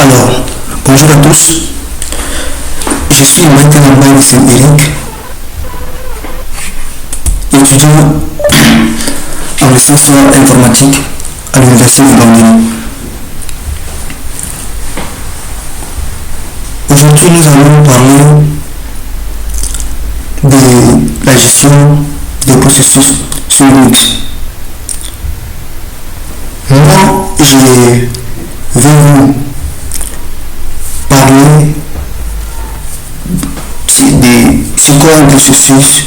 Alors, bonjour à tous. Je suis maintenant Maïs Eric, étudiant en licence informatique à l'Université de Bandung. Aujourd'hui, nous allons parler de la gestion des processus sur Linux. Moi, je vais vous parler de c'est quoi un processus,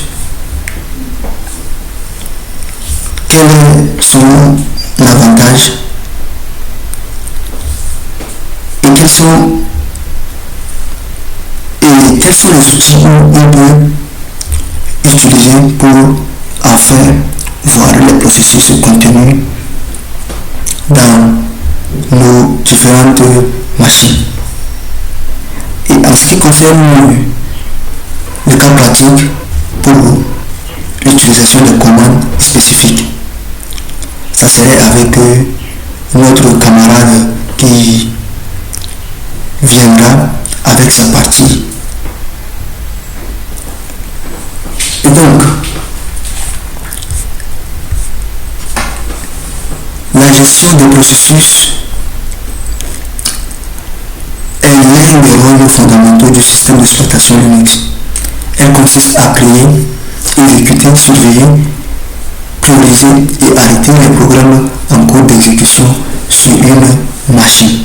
quels sont les avantages et quels sont les outils qu'on peut utiliser pour enfin voir les processus contenus dans nos différentes machines. Et en ce qui concerne le cas pratique pour l'utilisation de commandes spécifiques, ça serait avec notre camarade qui viendra avec sa partie. Et donc, la gestion des processus est l'un des rôles fondamentaux du système d'exploitation Linux. Elle consiste à créer, exécuter, surveiller, prioriser et arrêter les programmes en cours d'exécution sur une machine.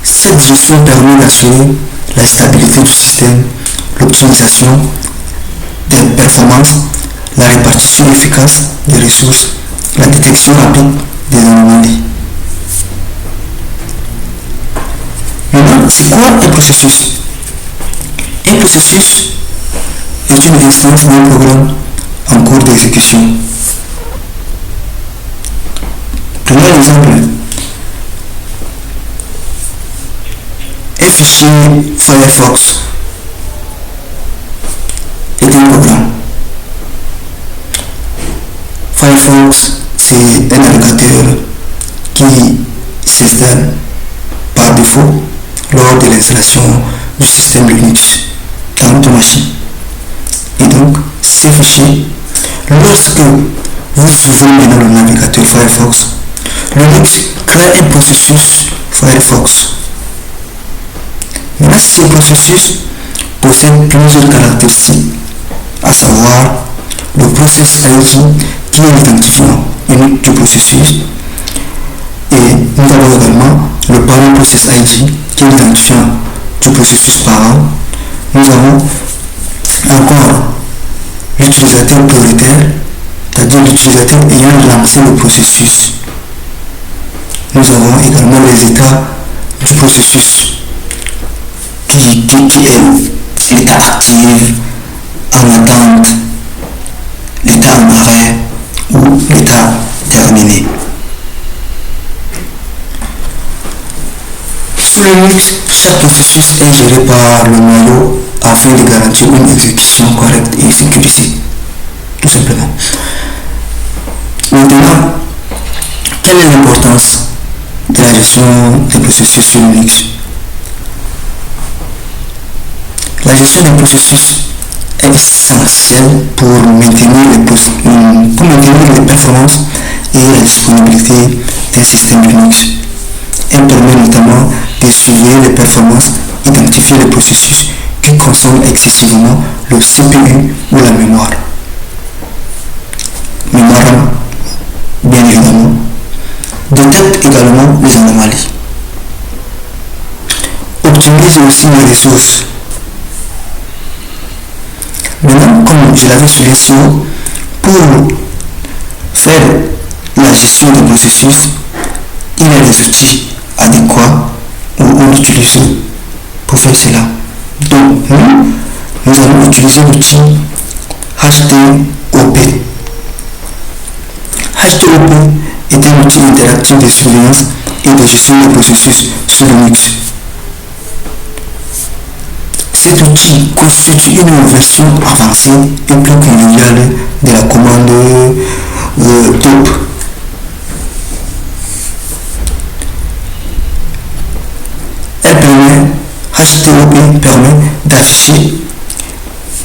Cette gestion permet d'assurer la stabilité du système, l'optimisation des performances, la répartition efficace des ressources, la détection rapide des anomalies. Maintenant, c'est quoi un processus? Un processus est une instance d'un programme en cours d'exécution. Prenons l'exemple. Un fichier Firefox est un programme. Firefox, c'est un navigateur qui s'installe par défaut lors de l'installation du système Linux dans votre machine. Et donc, ces fichiers, lorsque vous ouvrez maintenant le navigateur Firefox, Linux crée un processus Firefox. Maintenant, ce processus possède plusieurs caractéristiques, à savoir le process ID qui est l'identifiant unique du processus, et nous avons également le parent process ID qui est l'identifiant du processus parent. Nous avons encore l'utilisateur prioritaire, c'est-à-dire l'utilisateur ayant lancé le processus. Nous avons également les états du processus qui est l'état actif, en attente, l'état en arrêt ou l'état terminé. Sous Linux, chaque processus est géré par le noyau afin de garantir une exécution correcte et sécurisée. Tout simplement. Maintenant, quelle est l'importance de la gestion des processus sur Linux? La gestion des processus est essentielle pour maintenir les performances et la disponibilité d'un système Linux. Elle permet notamment de surveiller les performances, identifier les processus qui consomment excessivement le CPU ou la mémoire. Mémoire RAM, bien évidemment. Détecte également les anomalies. Optimise aussi les ressources. Maintenant, comme je l'avais souligné ici, pour faire la gestion des processus, il y a des outils adéquats où on utilise pour faire cela. Donc, nous allons utiliser l'outil HTOP. HTOP est un outil interactif de surveillance et de gestion des processus sur Linux. Cet outil constitue une version avancée et plus conviviale de la commande top. HTOP permet d'afficher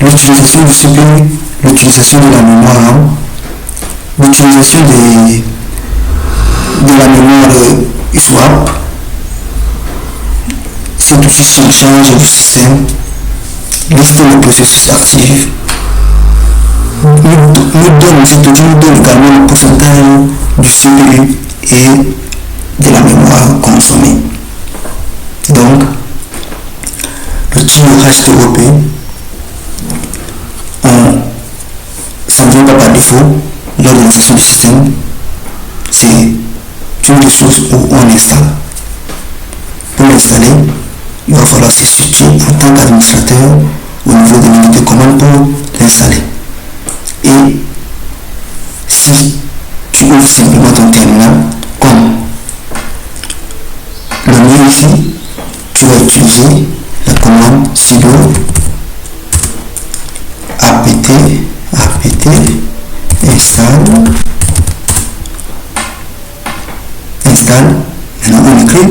l'utilisation du CPU, l'utilisation de la mémoire RAM, l'utilisation de la mémoire swap. Cette fichier charge du système, liste les processus actifs, nous donne également le pourcentage du CPU et de la mémoire consommée. Donc, l'outil HTOP, ça ne vient pas par défaut lors de l'installation du système. C'est une ressource où on installe. Pour l'installer, il va falloir se situer en tant qu'administrateur au niveau de l'unité de commande pour l'installer. Et si tu ouvres simplement ton terminal, comme le mien ici, tu vas utiliser la commande sudo apt installe. Maintenant on écrit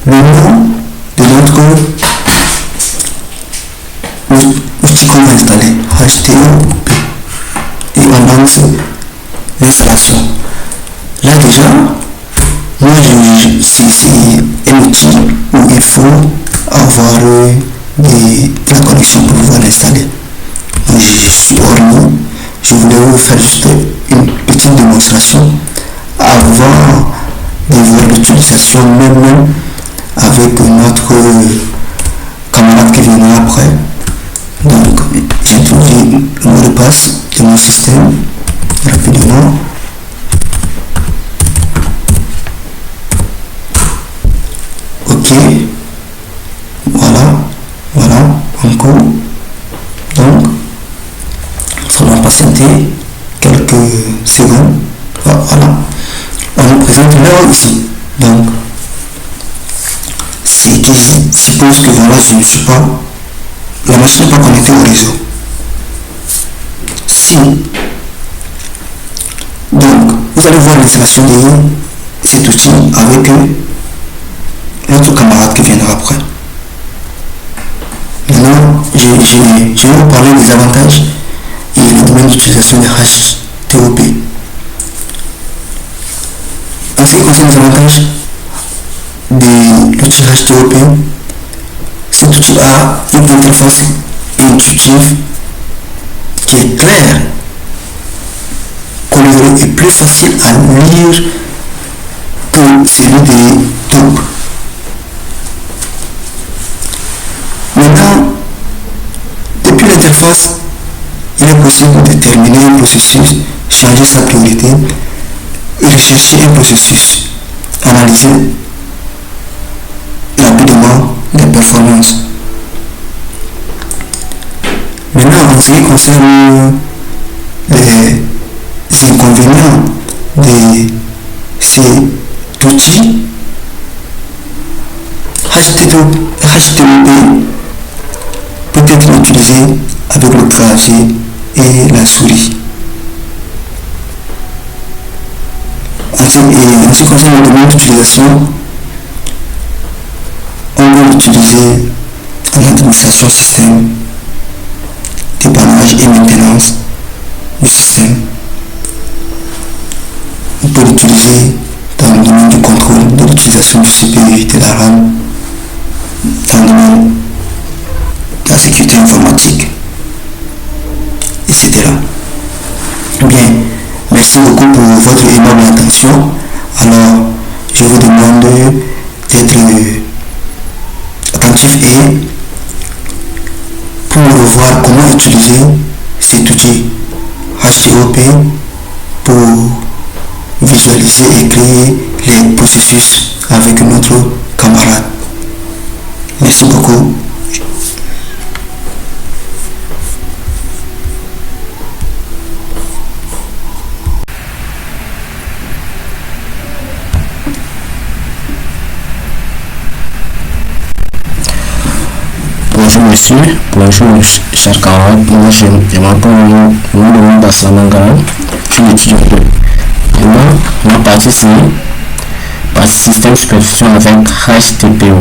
le nom de notre outil qu'on va installer, HTOP, et on lance l'installation. Là déjà, moi c'est un outil où il faut avoir la connexion pour pouvoir l'installer. Moi je suis hors. Je voulais vous faire juste une petite démonstration avant de voir l'utilisation même avec notre camarade qui viendra après. Donc j'introduis le mot de passe de mon système rapidement. Ok, voilà encore. Donc ça va patienter quelques secondes. Voilà, on nous présente l'heure ici. Donc c'est qui suppose que voilà, je ne suis pas, la machine n'est pas connectée au réseau. Si donc vous allez voir l'installation de cet outil avec notre camarade qui viendra après. Maintenant je vais vous parler des avantages et le domaine d'utilisation de HTOP. En ce qui concerne les avantages de l'outil HTOP, cet outil a une interface intuitive qui est claire, colorée et plus facile à lire que celui des Top. Maintenant, depuis l'interface, il est possible de terminer un processus, changer sa priorité et rechercher un processus, analyser rapidement les performances. Maintenant, en ce qui concerne les inconvénients de cet outil, HTOP peut être utilisé avec le clavier et la souris. En ce qui concerne le domaine d'utilisation, on peut l'utiliser en administration système, dépannage et maintenance du système. On peut l'utiliser dans le domaine du contrôle de l'utilisation du CPU et de la RAM, dans le domaine de la sécurité informatique, etc. Bien, merci beaucoup pour votre énorme attention. Alors, je vous demande d'être attentif et pour voir comment utiliser cet outil HTOP pour visualiser et créer les processus avec notre camarade. Merci beaucoup. Bonjour monsieur, bonjour chers camarades, moi je m'appelle Moulou Bassamangara, je suis étudiant 2. Maintenant, ma partie c'est partie système supervision avec HTPO.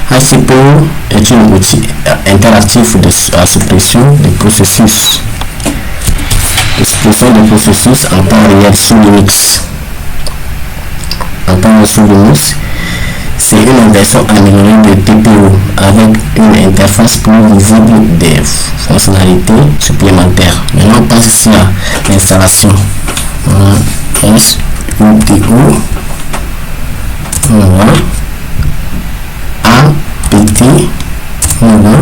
HTTPO est un outil interactif de suppression des processus. Suppression des processus en temps réel sous Linux. En temps réel sous Linux, c'est une version améliorée de TPO avec une interface plus visible des fonctionnalités supplémentaires. Maintenant, on passe ici à l'installation. SUTO. Voilà. APT. Voilà.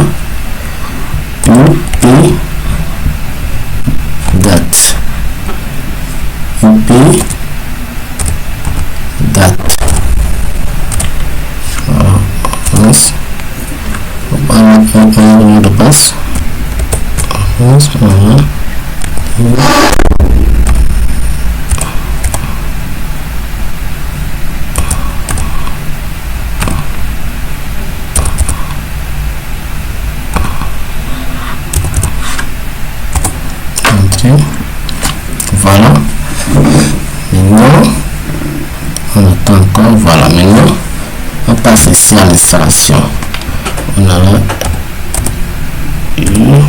UP. Date. UP. Date. On va le mot de passe. Voilà. Voilà. Maintenant, on attend encore. Voilà. Maintenant, on passe ici à l'installation. On a là UTO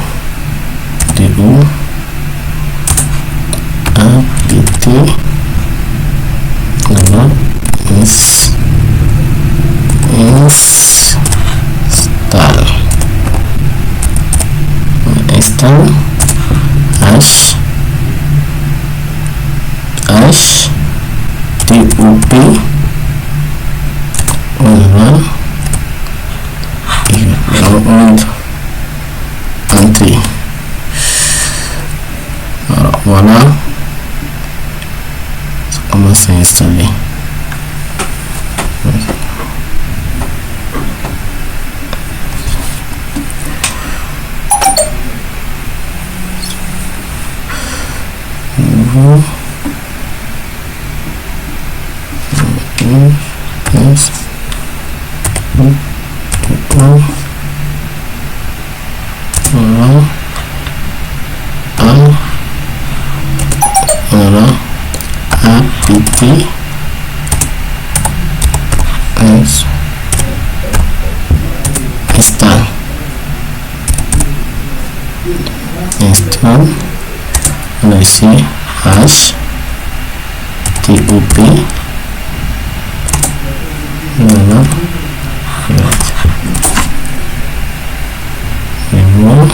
APT. Voilà. Install HTTP. Voilà. Et entrée. Alors voilà, ça commence à installer. Voilà, APT install. On a ici HTTP. Voilà. Et voilà.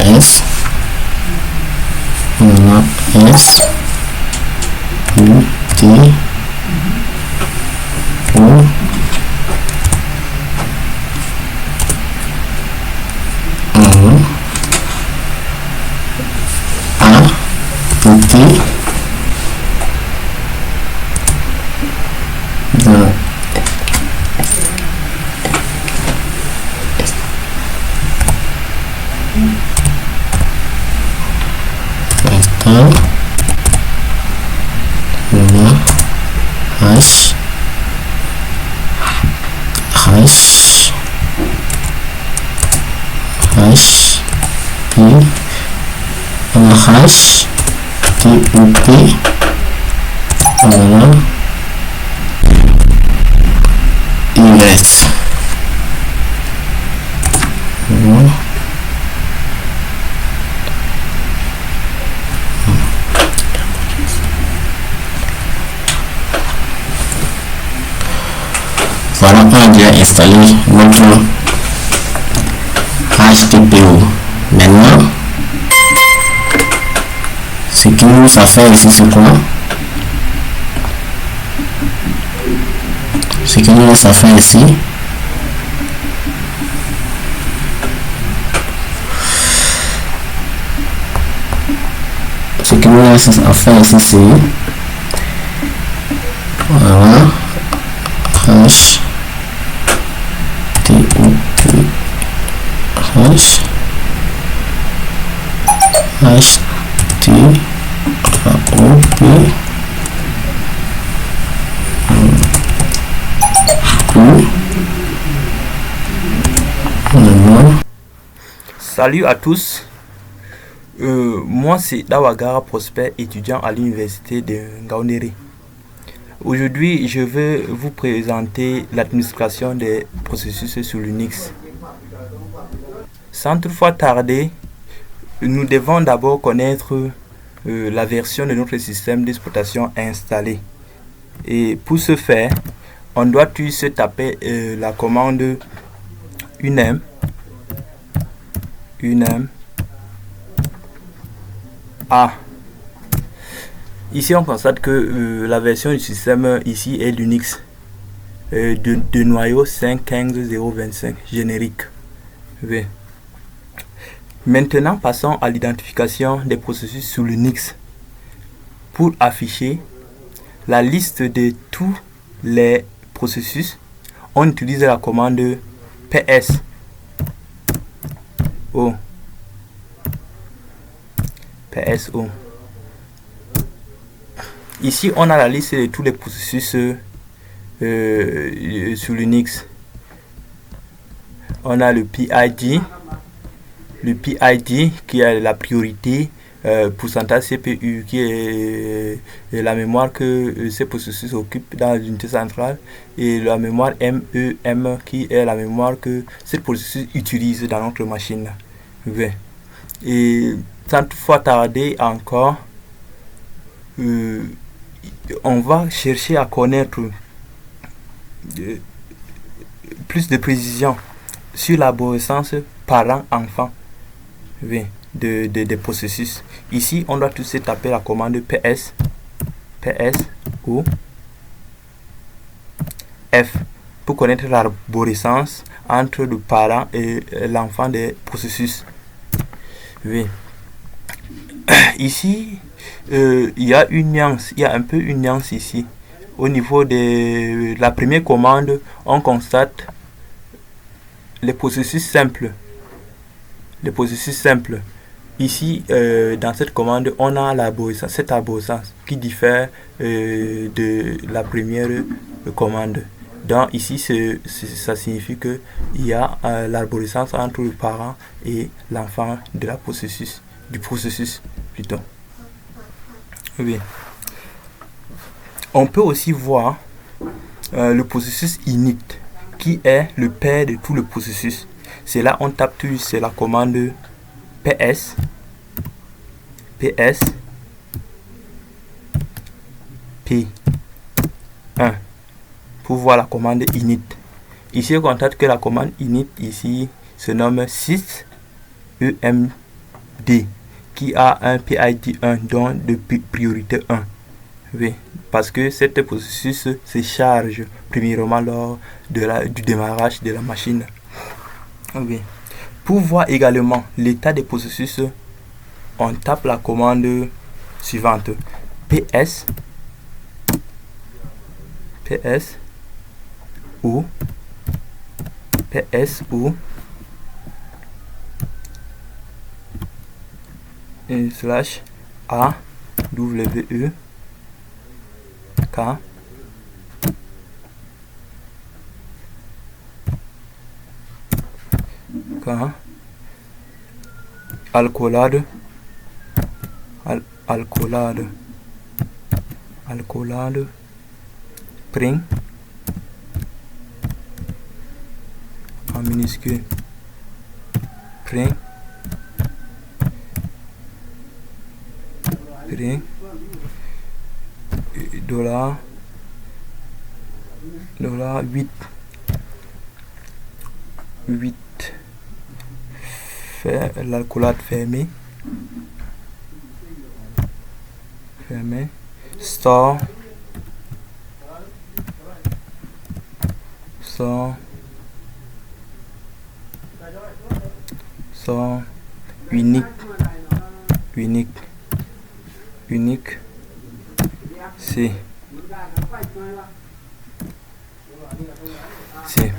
S. Voilà, S U T O A P T voilà, H P H T U P voilà Y voilà. Voilà, on a déjà installé notre HTTPO. Maintenant, ce qu'il nous a fait ici, c'est quoi? Ce qu'il nous a fait ici, ce qu'il nous a fait ici, c'est voilà. H T O P H H T O P Salut à tous, moi c'est Dawagara Prosper, étudiant à l'université de Ngaoundéré. Aujourd'hui, je vais vous présenter l'administration des processus sur Linux. Sans toutefois tarder, nous devons d'abord connaître la version de notre système d'exploitation installée. Et pour ce faire, on doit tous se taper la commande unm a. Ici, on constate que la version du système ici est Linux de noyau 5.15.0.25 générique. Oui. Maintenant, passons à l'identification des processus sous Linux. Pour afficher la liste de tous les processus, on utilise la commande ps o. Ici, on a la liste de tous les processus sous Linux. On a le PID qui a la priorité, pourcentage CPU qui est la mémoire que ces processus occupent dans l'unité centrale, et la mémoire MEM qui est la mémoire que ces processus utilisent dans notre machine. Oui. Et sans toutefois tarder encore, on va chercher à connaître plus de précision sur l'arborescence parent-enfant, oui, des processus. Ici, on doit tous se taper la commande ps ou f pour connaître l'arborescence entre le parent et l'enfant des processus. Oui. Ici, il y a une nuance, il y a un peu une nuance ici. Au niveau de la première commande, on constate les processus simples. Ici, dans cette commande, on a cette arborescence qui diffère de la première commande. Donc ici, ça signifie que il y a l'arborescence entre le parent et l'enfant du processus plutôt. Oui. On peut aussi voir le processus init qui est le père de tout le processus. C'est là on tape tout, c'est la commande ps p1 pour voir la commande init. Ici on constate que la commande init ici se nomme sysemd qui a un PID 1 donc de priorité 1. Oui, parce que cette processus se charge premièrement lors du démarrage de la machine. Oui. Pour voir également l'état des processus, on tape la commande suivante ps ou slash a w k alcoolade print en minuscule print $8 l'alcoolade fermée store unique C C'est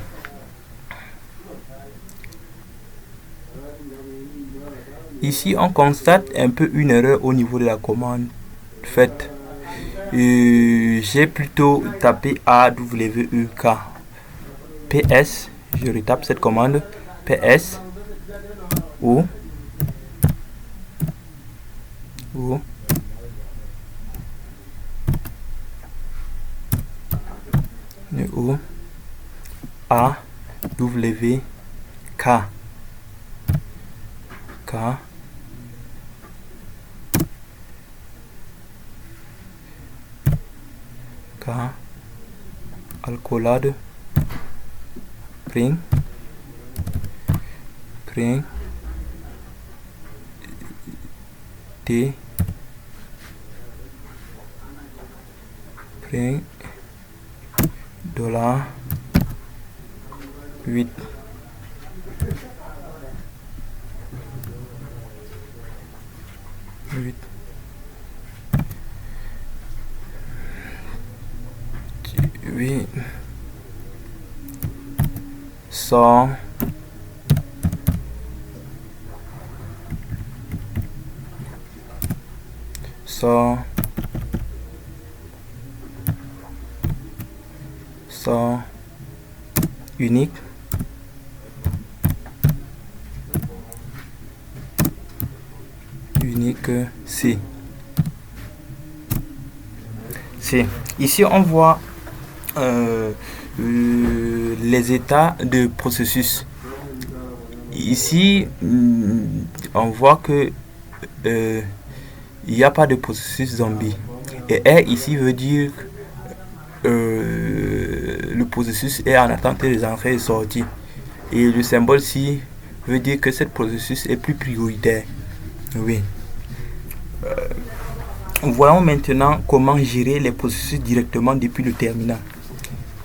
ici on constate un peu une erreur au niveau de la commande faite. J'ai plutôt tapé AWEK PS. Je retape cette commande PS O O O A W K K K alcoolade print T print dollar 8 100 unique C. Ici on voit les états de processus. Ici on voit que il n'y a pas de processus zombie, et R ici veut dire le processus est en attente des entrées et sorties, et le symbole ci veut dire que ce processus est plus prioritaire. Oui. Voyons maintenant comment gérer les processus directement depuis le terminal.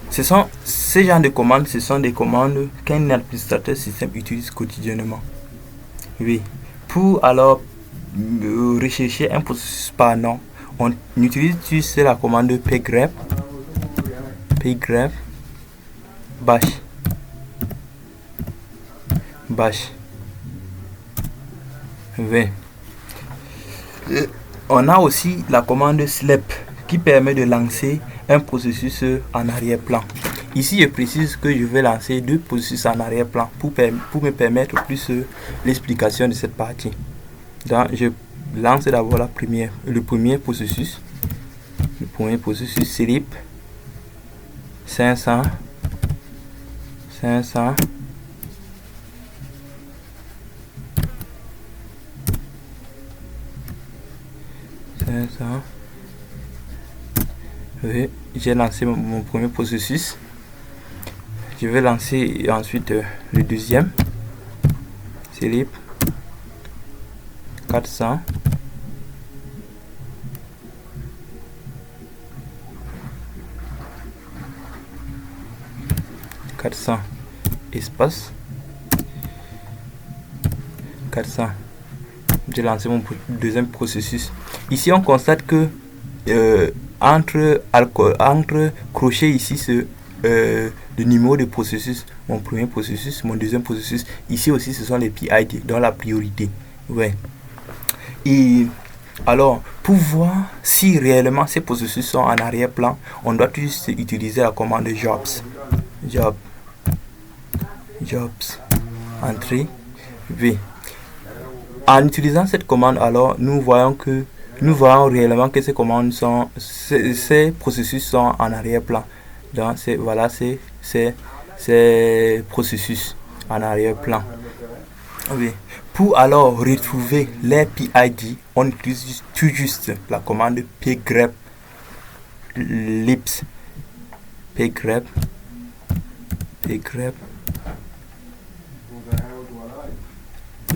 Ces genres de commandes, ce sont des commandes qu'un administrateur système utilise quotidiennement. Oui. Pour alors rechercher un processus par nom, on utilise la commande pgrep bash v. On a aussi la commande slep qui permet de lancer un processus en arrière-plan. Ici, je précise que je vais lancer 2 processus en arrière-plan pour me permettre plus l'explication de cette partie. Donc, je lance d'abord le premier processus. Le premier processus, slip 500 oui, j'ai lancé mon premier processus. Je vais lancer ensuite le deuxième. Slip 400 espace 400. J'ai lancé mon deuxième processus. Ici on constate que entre crochets ici le numéro de processus, mon premier processus, mon deuxième processus, ici aussi ce sont les PID dans la priorité. Ouais. Et alors pour voir si réellement ces processus sont en arrière-plan, on doit juste utiliser la commande jobs entrée V. En utilisant cette commande, alors nous voyons réellement que ces processus sont en arrière-plan. Donc voilà ces processus en arrière-plan. Oui. Pour alors retrouver les PID, on utilise tout juste la commande pgrep lips pgrep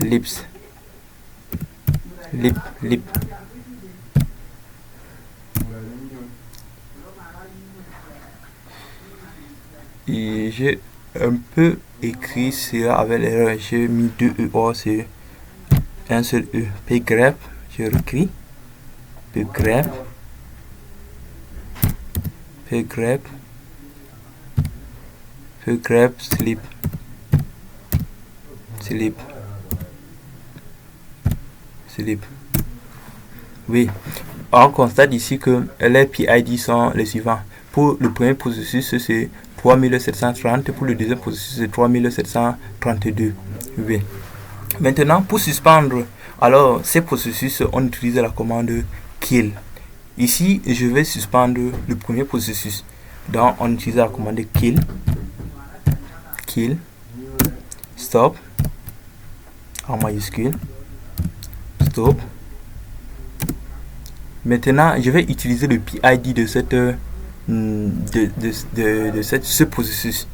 lips lip. Et j'ai un peu écrit cela avec l'erreur, j'ai mis 2 E or c'est un seul E. Pgrep, je réécris pgrep grep sleep. Oui, on constate ici que les PID sont les suivants. Pour le premier processus, c'est 3730. Pour le deuxième processus, c'est 3732. Oui. Maintenant, pour suspendre alors ces processus, on utilise la commande kill. Ici, je vais suspendre le premier processus. Donc, on utilise la commande kill, stop, en majuscule, stop. Maintenant, je vais utiliser le PID de cette ce processus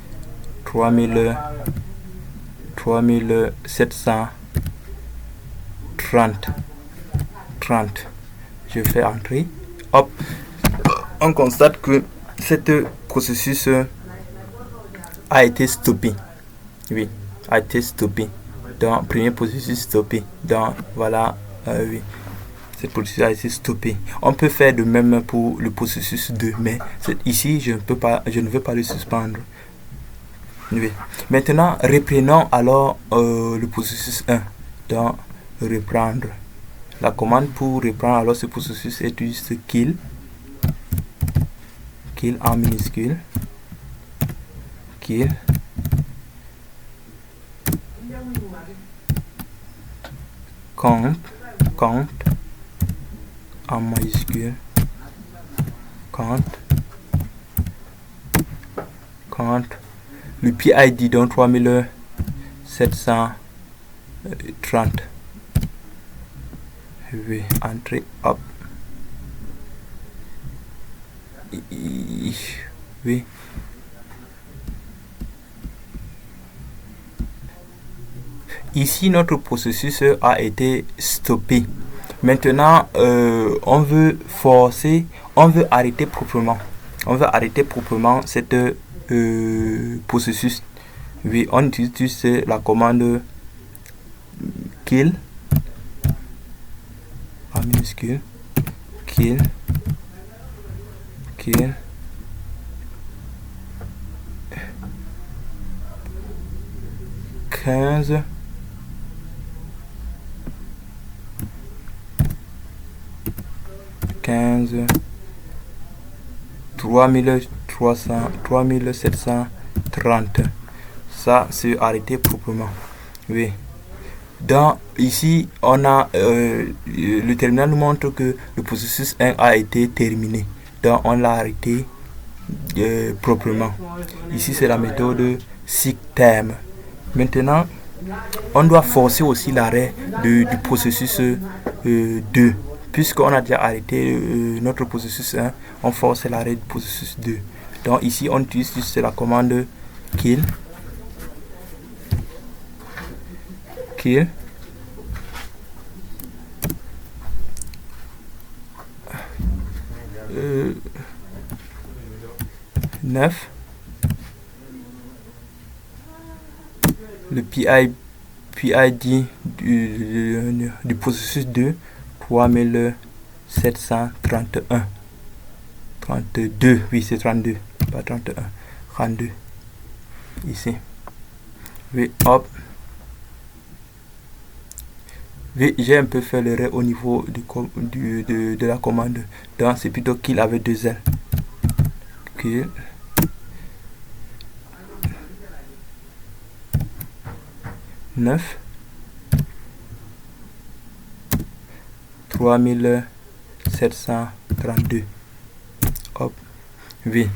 3730. Je fais entrer. Hop. On constate que cet processus a été stoppé. Oui, a été stoppé. Donc, premier processus stoppé. Donc, voilà, oui. Cette processus a été stoppé. On peut faire de même pour le processus 2, mais ici, je ne veux pas le suspendre. Oui. Maintenant, reprenons alors le processus 1. Donc, reprendre. La commande pour reprendre alors ce processus est juste kill en minuscule, kill, count en majuscule, count, le PID donc 3730. Je vais entrer, hop. Oui. Ici, notre processus a été stoppé. Maintenant, on veut arrêter proprement. On veut arrêter proprement cette processus. Oui, on utilise la commande kill en minuscule, kill 15 3730. Ça, c'est arrêté proprement. Oui. Donc, ici, on a le terminal nous montre que le processus 1 a été terminé. Donc, on l'a arrêté proprement. Ici, c'est la méthode SIGTERM. Maintenant, on doit forcer aussi l'arrêt du processus 2. Puisqu'on a déjà arrêté notre processus 1, on force l'arrêt du processus 2. Donc, ici, on utilise juste la commande kill. 9. Le PID du processus 2, 3731. 32, oui, c'est 32, pas 31. 32. Ici. Oui, hop. Oui, j'ai un peu fait l'erreur au niveau de la commande. Donc, c'est plutôt kill avec 2 L. Kill. « 9 3732. Hop. Oui.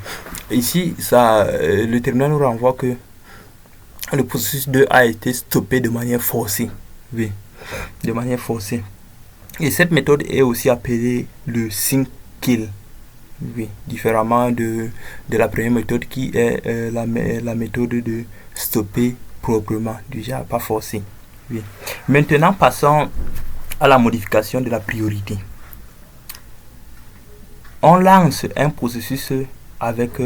Ici, le terminal nous renvoie que le processus 2 a été stoppé de manière forcée. Oui. De manière forcée. Et cette méthode est aussi appelée le sync kill. Oui. Différemment de la première méthode qui est la méthode de stopper proprement, déjà pas forcé. Oui. Maintenant, passons à la modification de la priorité. On lance un processus avec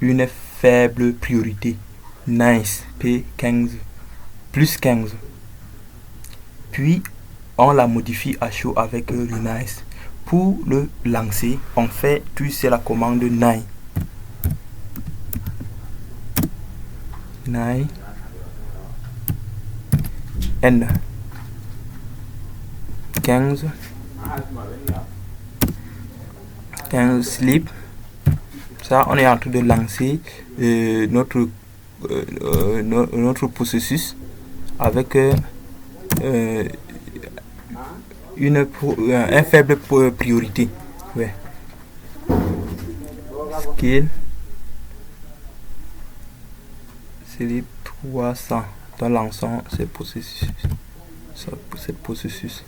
une faible priorité, nice, P15, plus 15. Puis, on la modifie à chaud avec renice. Pour le lancer, on fait, puis c'est la commande nine. 9 N 15 sleep. Ça, on est en train de lancer notre processus avec un faible priorité. Ouais. Skill sleep 300 dans l'ensemble ces processus. Cette processus.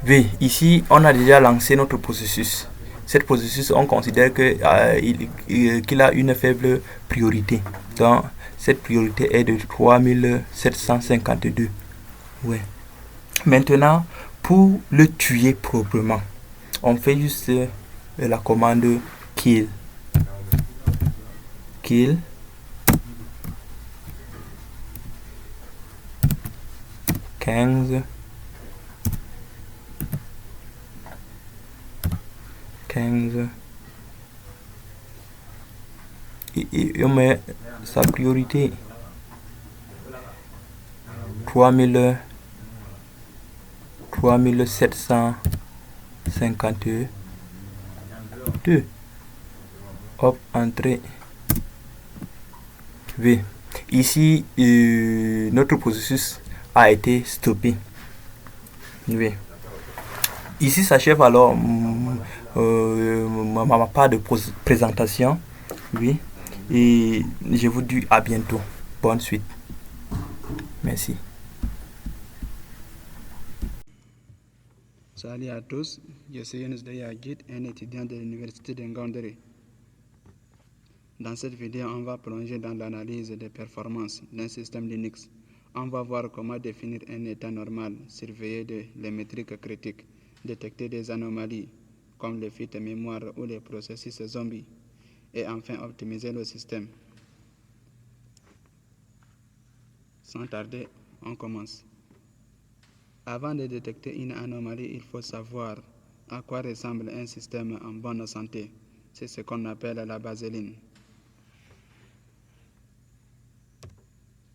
V. Ici, on a déjà lancé notre processus. Cette processus, on considère qu'il a une faible priorité. Donc, cette priorité est de 3752. Ouais. Maintenant, pour le tuer proprement, on fait juste la commande kill. Kill. Quinze 15. Et on met sa priorité 3752. Hop, entrée. V. Ici, notre processus a été stoppé. V. Ici s'achève alors ma part de présentation. Oui. Et je vous dis à bientôt. Bonne suite. Merci. Salut à tous, je suis Younes Deyagit, un étudiant de l'université de Ngandere. Dans cette vidéo, on va plonger dans l'analyse des performances d'un système Linux. On va voir comment définir un état normal, surveiller les métriques critiques, détecter des anomalies comme les fuites mémoire ou les processus zombies, et enfin optimiser le système. Sans tarder, on commence. Avant de détecter une anomalie, il faut savoir à quoi ressemble un système en bonne santé. C'est ce qu'on appelle la baseline.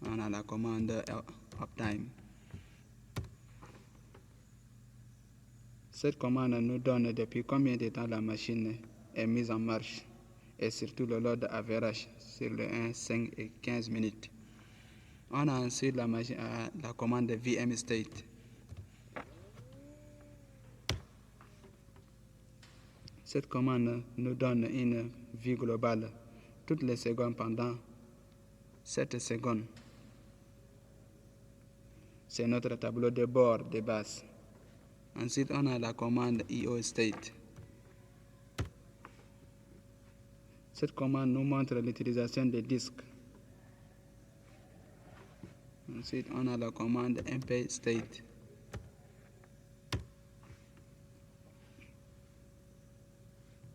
On a la commande uptime. Cette commande nous donne depuis combien de temps la machine est mise en marche et surtout le load average sur le 1, 5 et 15 minutes. On a ensuite la commande vmstate. Cette commande nous donne une vue globale toutes les secondes pendant 7 secondes. C'est notre tableau de bord de base. Ensuite, on a la commande iostate. Cette commande nous montre l'utilisation des disques. Ensuite, on a la commande mpstate.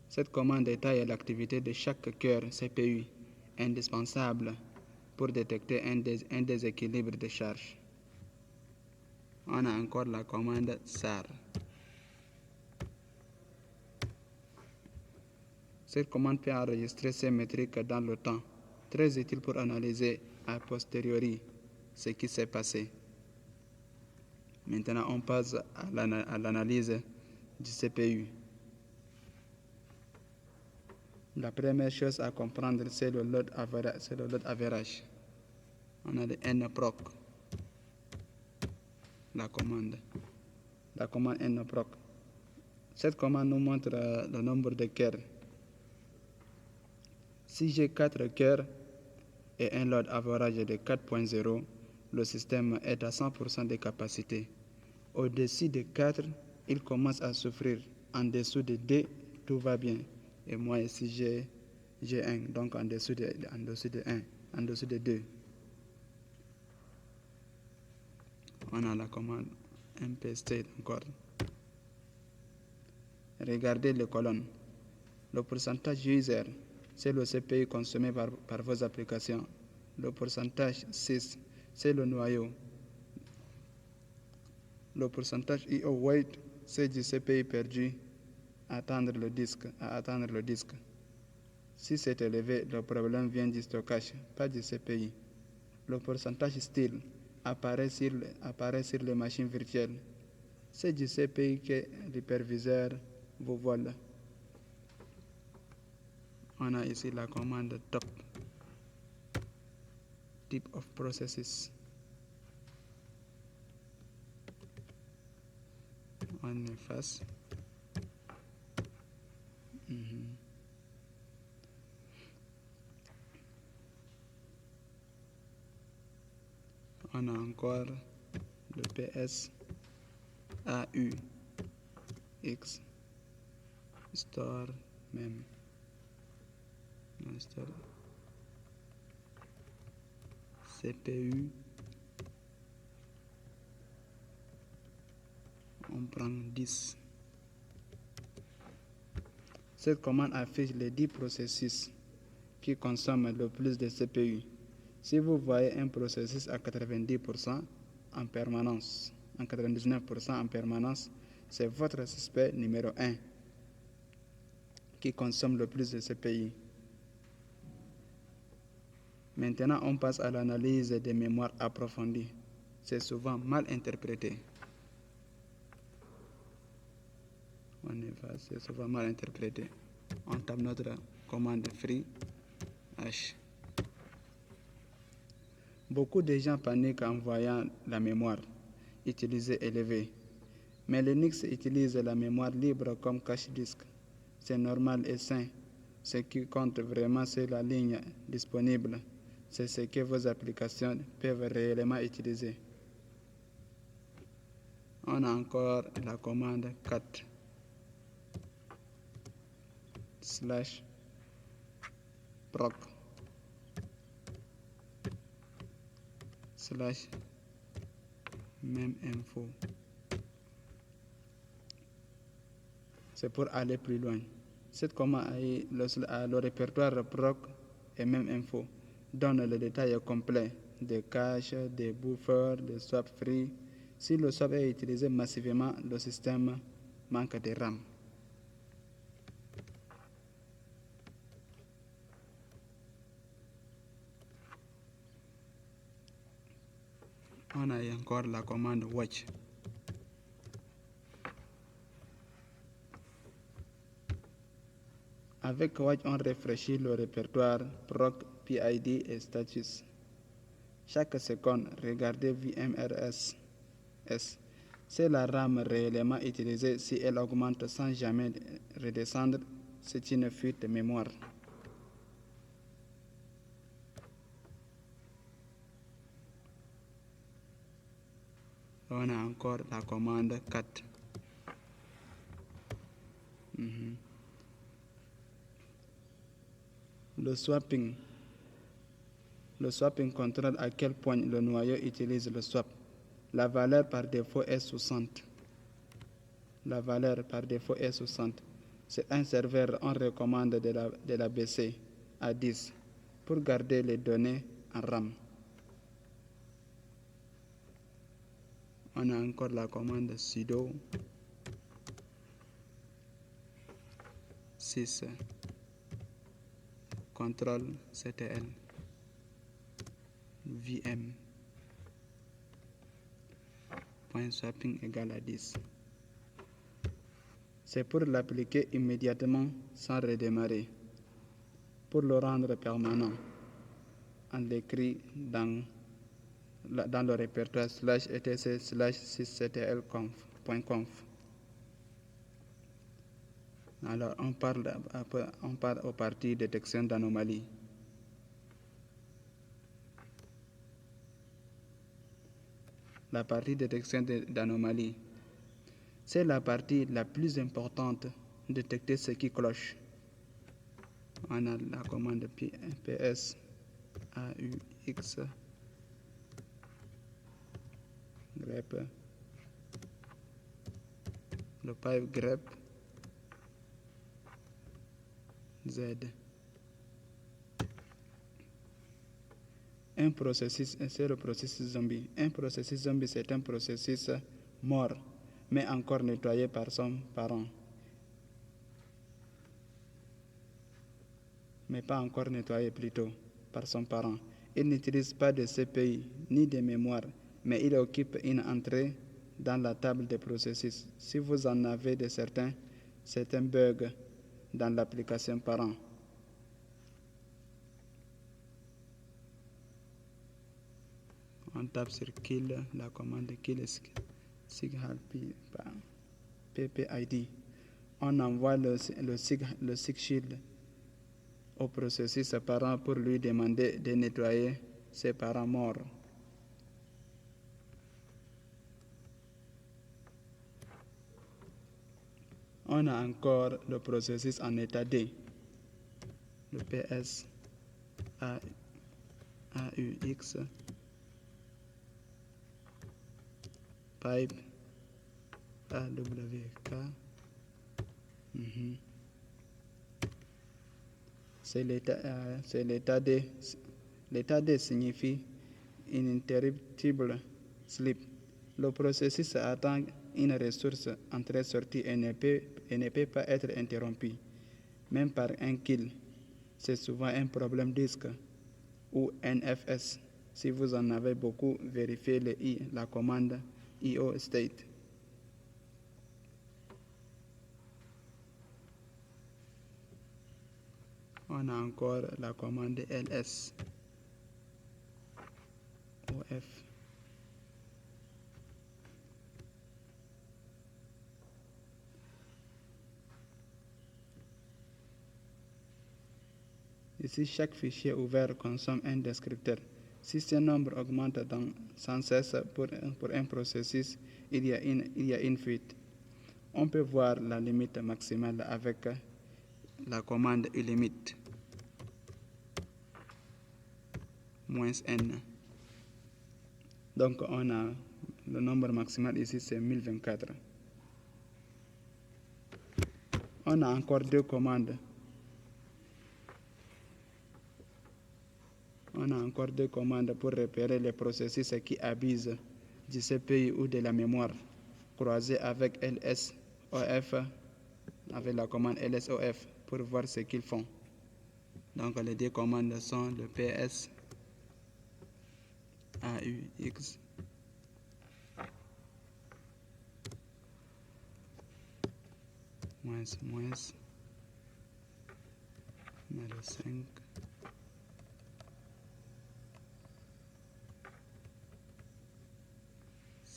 Cette commande détaille l'activité de chaque cœur CPU, indispensable pour détecter un déséquilibre de charge. On a encore la commande SAR. Cette commande peut enregistrer ces métriques dans le temps, très utile pour analyser a posteriori ce qui s'est passé. Maintenant, on passe à l'analyse du CPU. La première chose à comprendre, c'est le load average. On a le nproc, la commande nproc. Cette commande nous montre le nombre de cœurs. Si j'ai 4 cœurs et un load average de 4.0, le système est à 100% de capacité. Au-dessus de 4, il commence à souffrir. En dessous de 2, tout va bien. Et moi ici j'ai 1, donc en dessous de 2. On a la commande mpstate encore. Regardez les colonnes. Le pourcentage user, c'est le CPU consommé par vos applications. Le pourcentage sys, c'est le noyau. Le pourcentage IO weight, c'est du CPI perdu à atteindre le disque. Si c'est élevé, le problème vient du stockage, pas du CPI. Le pourcentage style apparaît sur les machines virtuelles. C'est du CPI que l'hyperviseur vous vole. On a ici la commande top, type of processes. On efface. On a encore le PS AUX store même. CPU. On prend 10. Cette commande affiche les 10 processus qui consomment le plus de CPU. Si vous voyez un processus à 90% en permanence, en 99% en permanence, c'est votre suspect numéro 1 qui consomme le plus de CPU. Maintenant, on passe à l'analyse des mémoires approfondies. C'est souvent mal interprété. C'est souvent mal interprété. On tape notre commande free h. Beaucoup de gens paniquent en voyant la mémoire utilisée élevée. Mais Linux utilise la mémoire libre comme cache disque. C'est normal et sain. Ce qui compte vraiment, c'est la ligne disponible. C'est ce que vos applications peuvent réellement utiliser. On a encore la commande cat /proc /même info. C'est pour aller plus loin. Cette commande a le répertoire proc et même info donne le détail complet des caches, des buffers, des swap free. Si le swap est utilisé massivement, le système manque de RAM. On a encore la commande watch. Avec watch, on rafraîchit le répertoire proc, PID et status. Chaque seconde, regardez VMRS. C'est la RAM réellement utilisée. Si elle augmente sans jamais redescendre, c'est une fuite de mémoire. On a encore la commande cat. Le swapping contrôle à quel point le noyau utilise le swap. La valeur par défaut est 60. C'est un serveur, on recommande de la baisser à 10 pour garder les données en RAM. On a encore la commande sudo 6 contrôle ctl vm point swapping égale à 10. C'est pour l'appliquer immédiatement sans redémarrer. Pour le rendre permanent, on l'écrit dans le répertoire /etc/sysctl.conf. Alors, on parle aux parties détection d'anomalies. La partie détection d'anomalies, c'est la partie la plus importante, détecter ce qui cloche. On a la commande ps aux grep, le pipe grep z. Un processus, c'est le processus zombie. Un processus zombie, c'est un processus mort mais encore nettoyé par son parent. Mais pas encore nettoyé plutôt par son parent. Il n'utilise pas de CPI ni de mémoire, mais il occupe une entrée dans la table de processus. Si vous en avez de certains bugs dans l'application parent. On tape sur kill, la commande kill signal ppid. On envoie le SIG-shield au processus parent pour lui demander de nettoyer ses parents morts. On a encore le processus en état D, le PS AUX pipe AWK. C'est l'état D. L'état D signifie ininterruptible sleep. Le processus attend une ressource entrée-sortie et ne peut pas être interrompu, même par un kill. C'est souvent un problème disque ou NFS. Si vous en avez beaucoup, vérifiez la commande IO state. On a encore la commande ls OF. Ici, chaque fichier ouvert consomme un descripteur. Si ce nombre augmente sans cesse pour un processus, il y a une fuite. On peut voir la limite maximale avec la commande ulimit -n. Donc on a le nombre maximal ici, c'est 1024. On a encore deux commandes. On a encore deux commandes pour repérer les processus qui abusent du CPI ou de la mémoire, croisées avec LSOF, avec la commande LSOF pour voir ce qu'ils font. Donc les deux commandes sont le PS AUX -, numéro 5.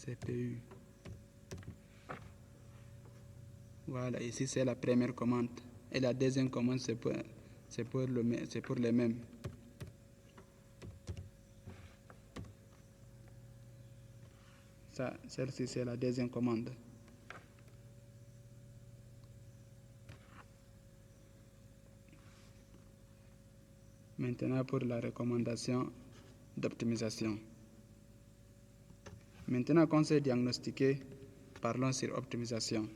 CPU. Voilà, ici c'est la première commande. Et la deuxième commande, c'est pour les mêmes. Celle-ci, c'est la deuxième commande. Maintenant, pour la recommandation d'optimisation. Maintenant qu'on s'est diagnostiqué, parlons sur optimisation.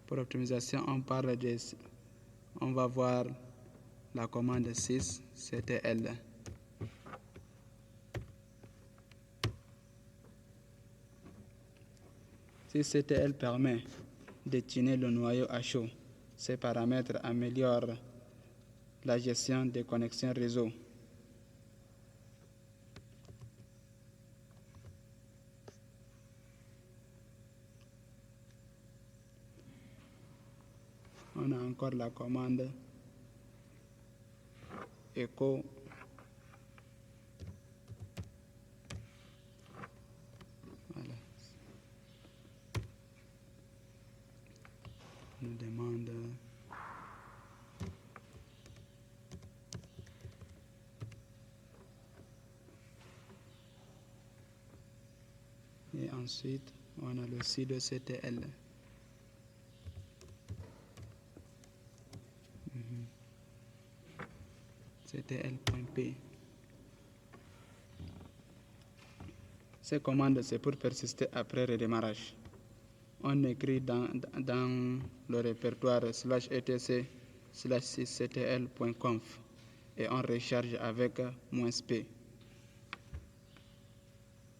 Pour optimisation, on va voir la commande 6 CTL. Si CTL permet de tuner le noyau à chaud, ces paramètres améliorent la gestion des connexions réseau. On a encore la commande echo voilà. On nous demande et ensuite on a le sudo CTL. CTL.p. Ces commandes, c'est pour persister après redémarrage. On écrit dans le répertoire /etc/ctl.conf et on recharge avec -p.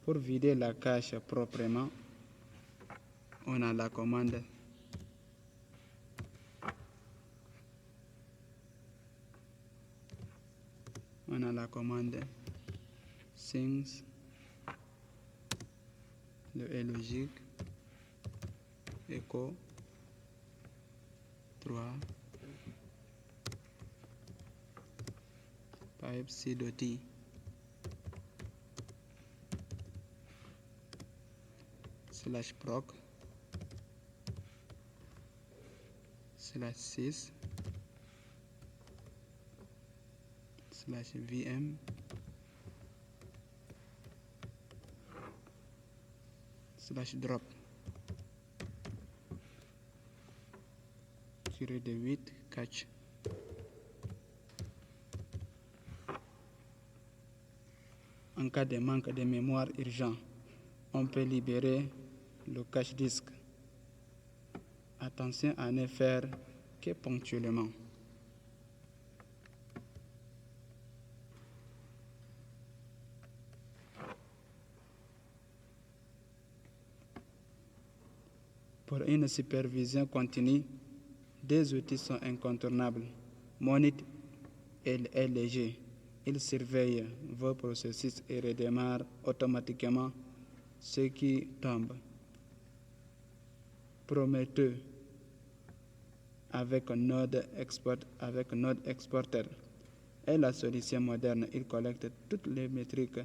Pour vider la cache proprement, on a la commande things, le est logique, echo 3 pipe c.t /proc /6 /vm /drop tiré de 8 catch. En cas de manque de mémoire urgent, on peut libérer le cache disque. Attention à ne faire que ponctuellement. Pour une supervision continue, deux outils sont incontournables. Monit est léger. Il surveille vos processus et redémarre automatiquement ce qui tombe. Promettez avec Node Exporter est la solution moderne. Il collecte toutes les métriques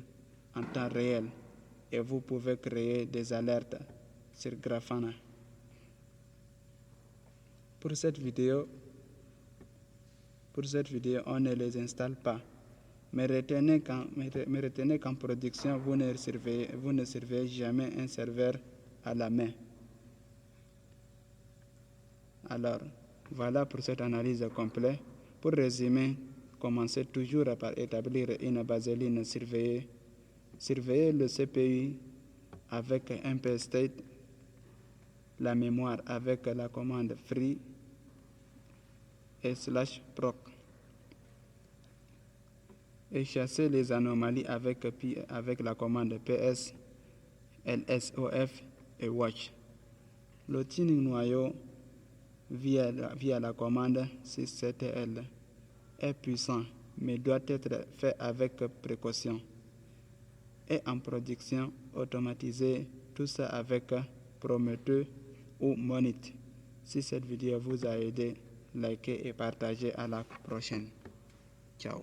en temps réel et vous pouvez créer des alertes sur Grafana. Pour cette vidéo, on ne les installe pas. Mais retenez qu'en production, vous ne surveillez jamais un serveur à la main. Alors, voilà pour cette analyse complète. Pour résumer, commencez toujours par établir une baseline surveillée. Surveillez le CPU avec un pstate, la mémoire avec la commande free et /proc. Et chassez les anomalies avec la commande ps, lsof et watch. Le tuning noyau via la commande systl est puissant mais doit être fait avec précaution. Et en production, automatisez tout ça avec Prometheus ou Monit. Si cette vidéo vous a aidé, likez et partagez. À la prochaine. Ciao.